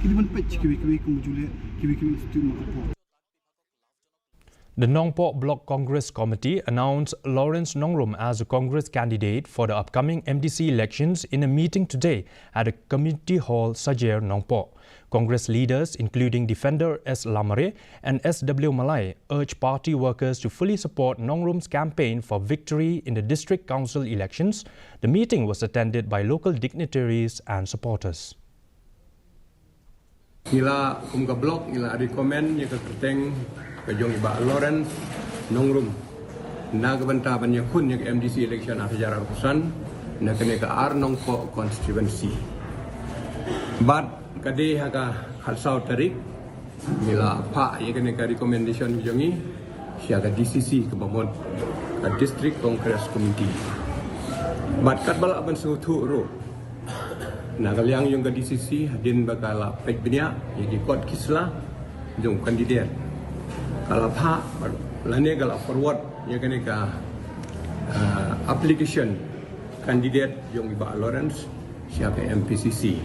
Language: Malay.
The Nongpo Block Congress Committee announced Lawrence Nongrum'S as a Congress candidate for the upcoming MDC elections in a meeting today at the Community Hall, Sajer, Nongpo. Congress leaders, including Defender S. Lamare and S.W. Malay, urged party workers to fully support Nongrum'S campaign for victory in the District Council elections. The meeting was attended by local dignitaries and supporters. Nila kumga blok nila recommend ya keteng kejong iba Lawrence Nongrum'S nagbanta banyak kun ya MDC election akhir urusan nak kena ke Nongpo constituency. But kadi haga halsau tarik nila pak ya kena ke recommendation jongi siaga DCC ke bamon ke District Congress Committee. But kat balak ban sutu ro. Nagaliang yung ke DCC hadin bakal pek banyak yang ikut kislah jong kandidat. Kalau pak lane kalau forward ya kena ke application kandidat yang iba Lawrence siapa MPCC.